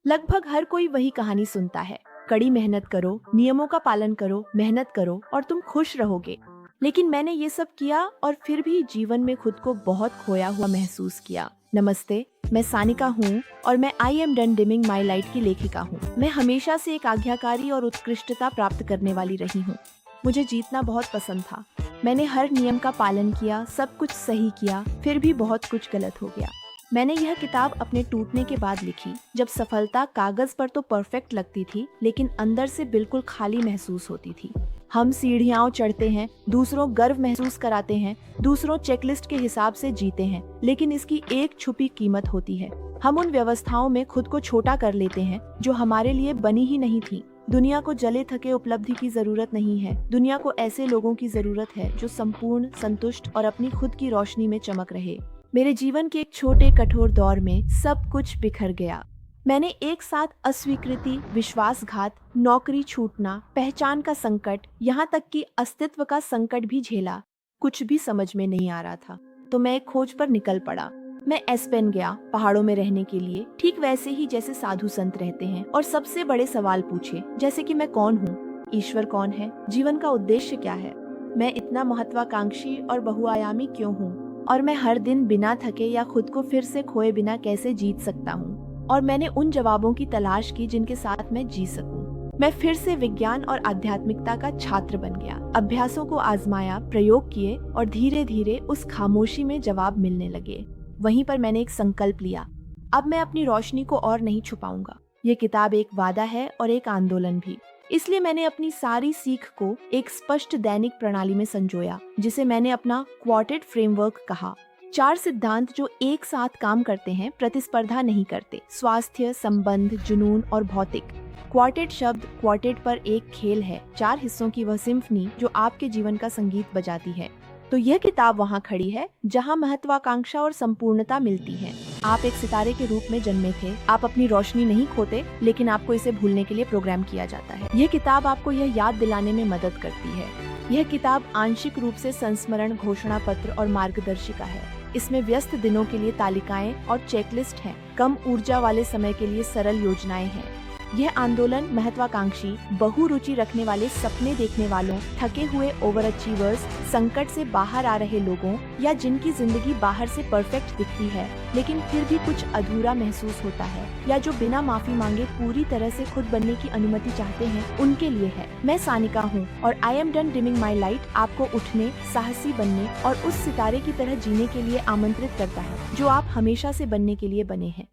लगभग हर कोई वही कहानी सुनता है। कड़ी मेहनत करो, नियमों का पालन करो, मेहनत करो और तुम खुश रहोगे। लेकिन मैंने ये सब किया और फिर भी जीवन में खुद को बहुत खोया हुआ महसूस किया। नमस्ते, मैं सानिका हूँ और मैं I am done dimming my light की लेखिका हूँ। मैं हमेशा से एक आज्ञाकारी और उत्कृष्टता प्राप्त करने वाली रही हूँ। मुझे जीतना बहुत पसंद था। मैंने हर नियम का पालन किया, सब कुछ सही किया, फिर भी बहुत कुछ गलत हो गया। मैंने यह किताब अपने टूटने के बाद लिखी, जब सफलता कागज पर तो परफेक्ट लगती थी, लेकिन अंदर से बिल्कुल खाली महसूस होती थी। हम सीढ़ियां चढ़ते हैं, दूसरों गर्व महसूस कराते हैं, दूसरों चेकलिस्ट के हिसाब से जीते हैं, लेकिन इसकी एक छुपी कीमत होती है। हम उन व्यवस्थाओं में खुद को छोटा कर लेते हैं जो हमारे लिए बनी ही नहीं थी। दुनिया को जले थके उपलब्धि की जरूरत नहीं है। दुनिया को ऐसे लोगों की जरूरत है जो संपूर्ण, संतुष्ट और अपनी खुद की रोशनी में चमक रहे। मेरे जीवन के एक छोटे कठोर दौर में सब कुछ बिखर गया। मैंने एक साथ अस्वीकृति, विश्वासघात, नौकरी छूटना, पहचान का संकट, यहाँ तक कि अस्तित्व का संकट भी झेला। कुछ भी समझ में नहीं आ रहा था, तो मैं एक खोज पर निकल पड़ा। मैं एस्पेन गया पहाड़ों में रहने के लिए, ठीक वैसे ही जैसे साधु संत रहते हैं, और सबसे बड़े सवाल पूछे, जैसे कि मैं कौन हूँ, ईश्वर कौन है, जीवन का उद्देश्य क्या है, मैं इतना महत्वाकांक्षी और बहुआयामी क्यों हूँ, और मैं हर दिन बिना थके या खुद को फिर से खोए बिना कैसे जीत सकता हूँ। और मैंने उन जवाबों की तलाश की जिनके साथ मैं जी सकूं। मैं फिर से विज्ञान और आध्यात्मिकता का छात्र बन गया। अभ्यासों को आजमाया, प्रयोग किए और धीरे धीरे उस खामोशी में जवाब मिलने लगे। वहीं पर मैंने एक संकल्प लिया, अब मैं अपनी रोशनी को और नहीं छुपाऊंगा। ये किताब एक वादा है और एक आंदोलन भी। इसलिए मैंने अपनी सारी सीख को एक स्पष्ट दैनिक प्रणाली में संजोया, जिसे मैंने अपना क्वार्टेट फ्रेमवर्क कहा। 4 सिद्धांत जो एक साथ काम करते हैं, प्रतिस्पर्धा नहीं करते। स्वास्थ्य, संबंध, जुनून और भौतिक। क्वार्टेट शब्द क्वार्टेट पर एक खेल है, 4 हिस्सों की वह सिम्फनी जो आपके जीवन का संगीत बजाती है। तो यह किताब वहाँ खड़ी है जहाँ महत्वाकांक्षा और संपूर्णता मिलती है। आप एक सितारे के रूप में जन्मे थे। आप अपनी रोशनी नहीं खोते, लेकिन आपको इसे भूलने के लिए प्रोग्राम किया जाता है। यह किताब आपको यह याद दिलाने में मदद करती है। यह किताब आंशिक रूप से संस्मरण, घोषणा पत्र और मार्गदर्शिका है। इसमें व्यस्त दिनों के लिए तालिकाएं और चेकलिस्ट हैं, कम ऊर्जा वाले समय के लिए सरल योजनाएं हैं। यह आंदोलन महत्वाकांक्षी, बहुरुचि रखने वाले, सपने देखने वालों, थके हुए ओवर अचीवर्स, संकट से बाहर आ रहे लोगों, या जिनकी जिंदगी बाहर से परफेक्ट दिखती है लेकिन फिर भी कुछ अधूरा महसूस होता है, या जो बिना माफी मांगे पूरी तरह से खुद बनने की अनुमति चाहते हैं, उनके लिए है। मैं सानिका हूँ और I am done dimming my light आपको उठने, साहसी बनने और उस सितारे की तरह जीने के लिए आमंत्रित करता है जो आप हमेशा से बनने के लिए बने हैं।